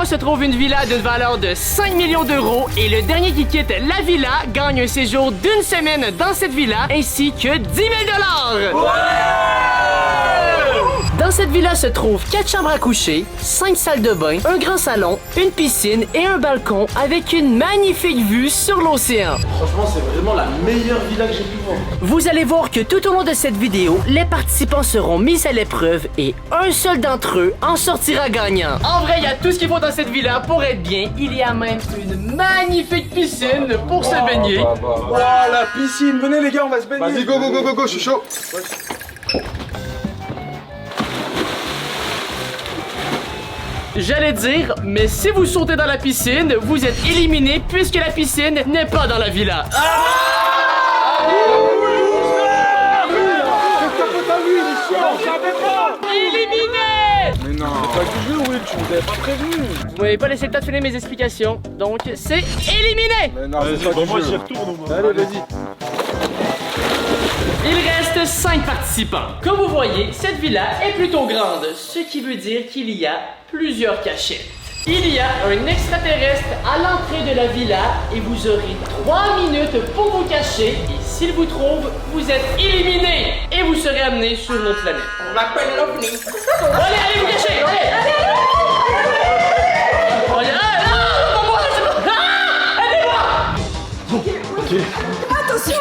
mois se trouve une villa d'une valeur de 5 millions d'euros et le dernier qui quitte la villa gagne un séjour d'une semaine dans cette villa ainsi que 10 000 $. Dans cette villa se trouvent 4 chambres à coucher, 5 salles de bain, un grand salon, une piscine et un balcon avec une magnifique vue sur l'océan. Franchement, c'est vraiment la meilleure villa que j'ai pu voir. Vous allez voir que tout au long de cette vidéo, les participants seront mis à l'épreuve et un seul d'entre eux en sortira gagnant. En vrai, il y a tout ce qu'il faut dans cette villa pour être bien. Il y a même une magnifique piscine pour se baigner. Oh, la piscine. Venez les gars, on va se baigner. Vas-y, go, go, go, go, go, je suis chaud. J'allais dire, mais si vous sautez dans la piscine, vous êtes éliminé puisque la piscine n'est pas dans la villa. Éliminé! Mais non. Pas du jeu, Will, tu nous avais pas prévenu. Vous m'avez pas laissé le temps de finir mes explications, donc c'est éliminé! Mais non, c'est pas Moi, du j'y jeu. retourne. Allez, vas-y. Il reste 5 participants. Comme vous voyez, cette villa est plutôt grande, ce qui veut dire qu'il y a plusieurs cachettes. Il y a un extraterrestre à l'entrée de la villa et vous aurez 3 minutes pour vous cacher et s'il vous trouve, vous êtes éliminé et vous serez amené sur une autre planète. On m'appelle l'OVNI. Allez, vous cacher, allez! Attention.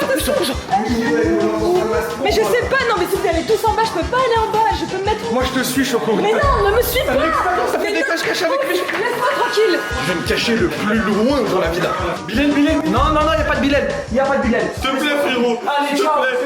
Mais je sais pas, non mais si vous allez tous en bas, je peux pas aller en bas, je peux me mettre... Moi, je te suis, Choco. Mais non, ne me suis pas. Ça fait des cache-cache avec lui. Laisse-moi tranquille. Je vais me cacher le plus loin dans la villa. Bilal. Non, y'a pas de Bilal. Y'a pas de Bilal. S'il te plaît, frérot. Allez, S'il te ciao. plaît.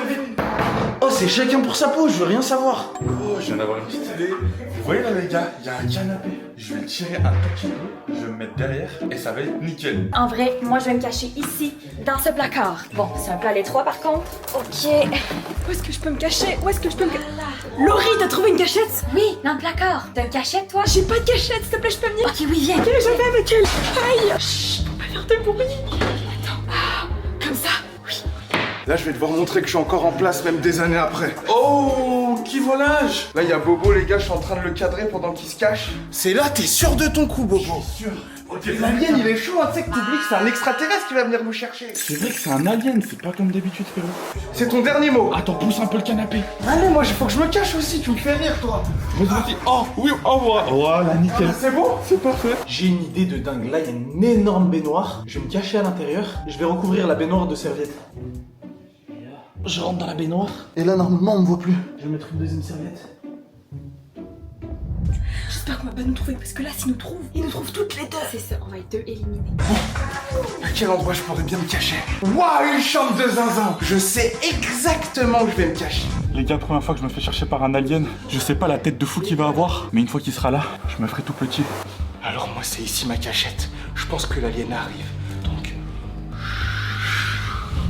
Oh, c'est chacun pour sa peau, je veux rien savoir. Oh, je viens d'avoir une petite idée. Vous voyez là, les gars, il y a un canapé. Je vais le tirer un tout petit peu, je vais me mettre derrière et ça va être nickel. En vrai, moi je vais me cacher ici, dans ce placard. Bon, c'est un peu à l'étroit par contre. Ok. Où est-ce que je peux me cacher? Où est-ce que je peux me cacher? Laurie, t'as trouvé une cachette? Oui, dans le placard. T'as une cachette, toi? J'ai pas de cachette, s'il te plaît, je peux venir? Ok, oui, viens. Ok, je vais avec elle. Aïe. Chut, faut pas faire de bruit. Attends. Ah, comme ça. Oui. Là, je vais devoir montrer que je suis encore en place, même des années après. Oh, qui volage. Là, il y a Bobo, les gars, je suis en train de le cadrer pendant qu'il se cache. C'est là, t'es sûr de ton coup, Bobo? Sûr. Ok, l'alien, il est chaud, hein, tu sais que t'oublies que c'est un extraterrestre qui va venir nous chercher. C'est vrai que c'est un alien, c'est pas comme d'habitude, frérot. C'est ton dernier mot. Attends, pousse un peu le canapé. Allez, moi, il faut que je me cache aussi, tu me fais rire, toi. Vas-y. Oh, oui, au revoir. Voilà, nickel. C'est bon? C'est parfait. J'ai une idée de dingue. Là, il y a une énorme baignoire. Je vais me cacher à l'intérieur. Je vais recouvrir la baignoire de serviettes. Je rentre dans la baignoire. Et là, normalement, on me voit plus. Je vais mettre une deuxième serviette. J'espère qu'on va pas nous trouver, parce que là, s'ils nous trouvent, ils nous trouvent toutes les deux. C'est ça, on va être deux éliminés. À quel endroit je pourrais bien me cacher? Waouh, une chambre de zinzin. Je sais exactement où je vais me cacher. Les gars, première fois que je me fais chercher par un alien, je sais pas la tête de fou qu'il va avoir, mais une fois qu'il sera là, je me ferai tout petit. Alors moi, c'est ici ma cachette. Je pense que l'alien arrive. Donc...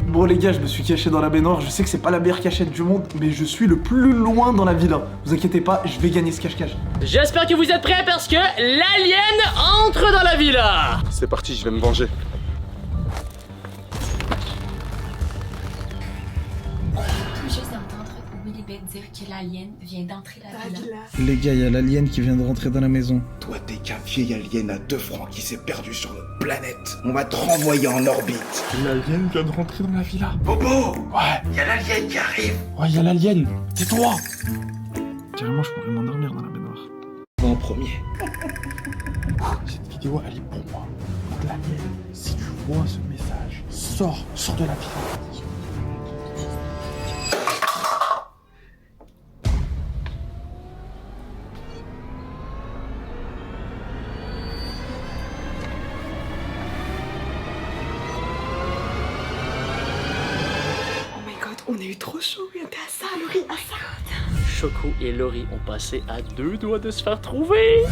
Bon les gars, je me suis caché dans la baignoire. Je sais que c'est pas la meilleure cachette du monde, mais je suis le plus loin dans la villa. Vous inquiétez pas, je vais gagner ce cache-cache. J'espère que vous êtes prêts parce que l'alien entre dans la villa. C'est parti, je vais me venger. Juste entendre Willibet dire que l'alien vient d'entrer la villa. Les gars, il y a l'alien qui vient de rentrer dans la maison. Toi, t'es qu'un vieil alien à 2 francs qui s'est perdu sur notre planète. On va te renvoyer en orbite. L'alien vient de rentrer dans la villa. Bobo, Ouais, il y a l'alien qui arrive. ouais, y a l'alien. Tais-toi. Carrément, je pourrais m'endormir dans la baignoire. Va en premier. Cette vidéo, elle est pour moi. Donc l'alien, si tu vois ce message, sors de la villa. Oh my god, on a eu trop chaud. On était à ça, Laurie, à ça. Choco et Laurie ont passé à 2 doigts de se faire trouver.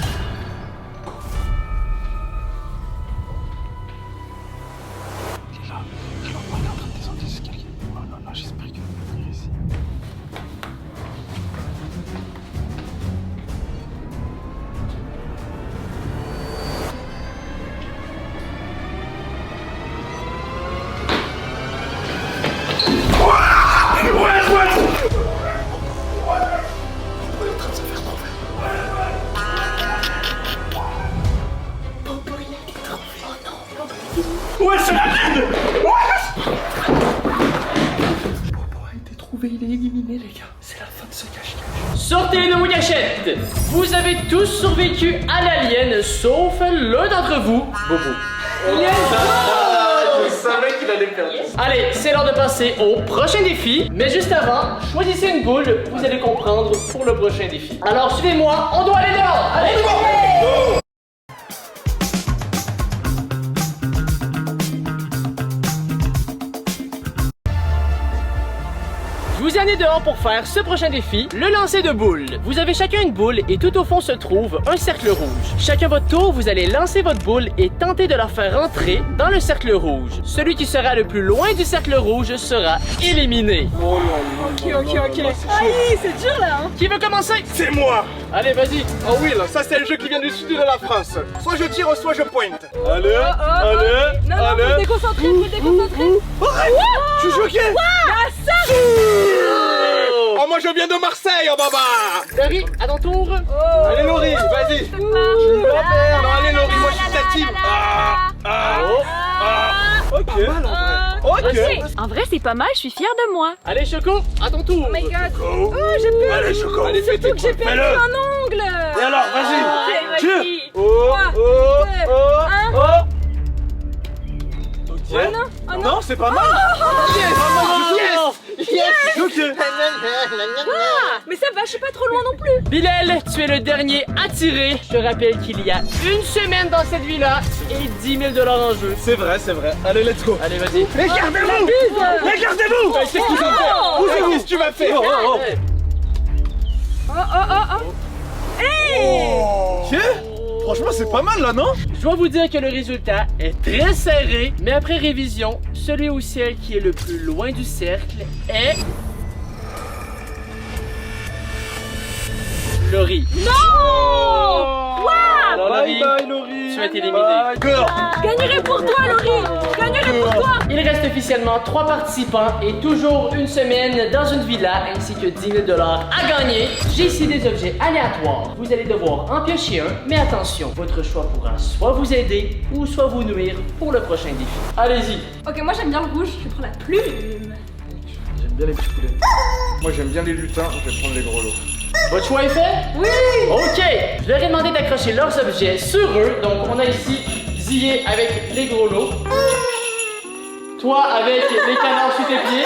Il est là. Je le vois, il est en train de descendre les escaliers. Oh là là, j'espère qu'il va venir ici. Ouais, c'est la mienne. Sortez de vos cachettes. Vous avez tous survécu à l'alien, sauf l'un d'entre vous, Bobo. Je savais qu'il allait perdre. Allez, c'est l'heure de passer au prochain défi. Mais juste avant, choisissez une boule, vous allez comprendre pour le prochain défi. Alors suivez-moi, on doit aller dehors. Allez, Je vous ai amené dehors pour faire ce prochain défi, le lancer de boules. Vous avez chacun une boule et tout au fond se trouve un cercle rouge. Chacun votre tour, vous allez lancer votre boule et tenter de la faire rentrer dans le cercle rouge. Celui qui sera le plus loin du cercle rouge sera éliminé. Ok. Aïe, c'est dur là, hein. Qui veut commencer? C'est moi. Allez, vas-y. Oh Will, ça c'est le jeu qui vient du sud de la France. Soit je tire, soit je pointe. Allez, Non, faut te déconcentrer, Je suis choqué. ça. Oh, moi je viens de Marseille, oh baba. Laurie, à ton tour. Allez Laurie, vas-y. Tu vas faire. Non, allez Laurie, moi je suis ta team. Ok. Ok. En vrai, c'est pas mal, je suis fière de moi. Allez, Choco, à ton tour. Oh my god. Oh, j'ai perdu. Allez Choco. Allez, fais tes Surtout que j'ai points. perdu Fais-le. un ongle. Et alors, vas-y. Ok, Tire. vas-y. Oh, 3, 2, 1. Ok. Non, c'est pas mal. Yes. Ok. Ah, mais ça va, je suis pas trop loin non plus. Bilal, tu es le dernier à tirer. Je te rappelle qu'il y a une semaine dans cette vie-là et 10 000 $ en jeu. C'est vrai. Allez, let's go. Allez, vas-y. Regardez-vous. Regardez-vous. C'est ce que tu vas faire. Bougez-vous ce que tu vas faire. Ok. Franchement, c'est pas mal là, non? Je dois vous dire que le résultat est très serré, mais après révision, celui ou celle qui est le plus loin du cercle est... Laurie. Non. Alors, Laurie, Bye Laurie. tu as été éliminé. Je gagnerai pour toi, Laurie. Je gagnerai pour toi. Il reste officiellement 3 participants et toujours une semaine dans une villa ainsi que 10 000 $ à gagner. J'ai ici des objets aléatoires. Vous allez devoir en piocher un, mais attention, votre choix pourra soit vous aider ou soit vous nuire pour le prochain défi. Allez-y. Ok, moi j'aime bien le rouge, je vais prendre la plume. J'aime bien les petits poulets. Moi j'aime bien les lutins, je vais prendre les gros lots. Votre choix est fait? Oui. Ok, je leur ai demandé d'accrocher leurs objets sur eux. Donc on a ici Zillé avec les gros lots. Toi avec les canards sous tes pieds.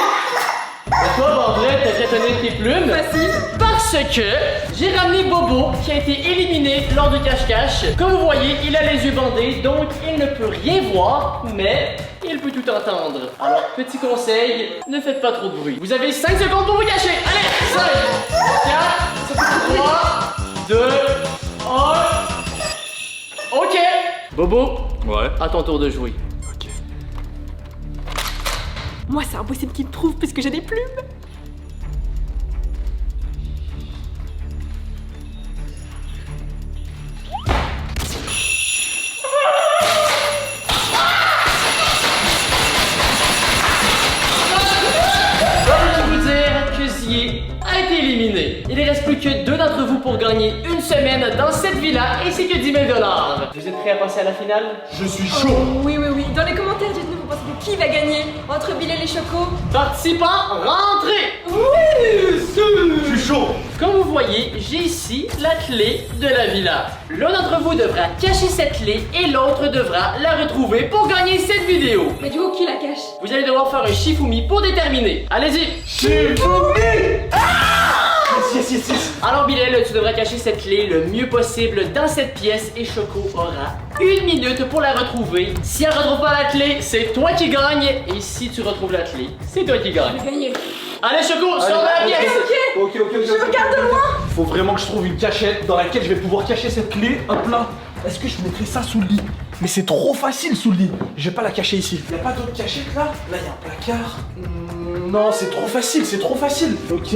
Et toi, en vrai, t'as déjà donné tes plumes. Facile. Parce que j'ai ramené Bobo qui a été éliminé lors de cache-cache. Comme vous voyez, il a les yeux bandés, donc il ne peut rien voir, mais il peut tout entendre. Alors, petit conseil, ne faites pas trop de bruit. Vous avez 5 secondes pour vous cacher. Allez, 5, 4, 3, 2, 1. Ok. Bobo, Ouais. à ton tour de jouer. Ok. Moi, c'est impossible qu'il me trouve puisque j'ai des plumes. A été éliminé. Il ne reste plus que 2 d'entre vous pour gagner une semaine dans cette villa ainsi que 10 000 $. Vous êtes prêts à passer à la finale? Je suis chaud. Oui. Dans les commentaires, dites-nous, vous pensez que qui va gagner entre Bill et les Chocos? Participants, rentrez! Oui. Je suis chaud. Comme vous voyez, j'ai ici la clé de la villa. L'un d'entre vous devra cacher cette clé et l'autre devra la retrouver pour gagner cette vidéo. Mais du coup, qui la cache? Vous allez devoir faire un Shifumi pour déterminer. Allez-y! Shifumi. Yes. Alors Bilal, tu devras cacher cette clé le mieux possible dans cette pièce et Choco aura 1 minute pour la retrouver. Si elle retrouve pas la clé, c'est toi qui gagne et si tu retrouves la clé, c'est toi qui gagne. Gagner. Allez Choco, sors de la pièce! Ok. Je regarde de loin. Faut vraiment que je trouve une cachette dans laquelle je vais pouvoir cacher cette clé. Hop là. Est-ce que je mettrai ça sous le lit? Mais c'est trop facile sous le lit. Je vais pas la cacher ici. Y a pas d'autre cachette là? Là y a un placard. Non, c'est trop facile. Ok.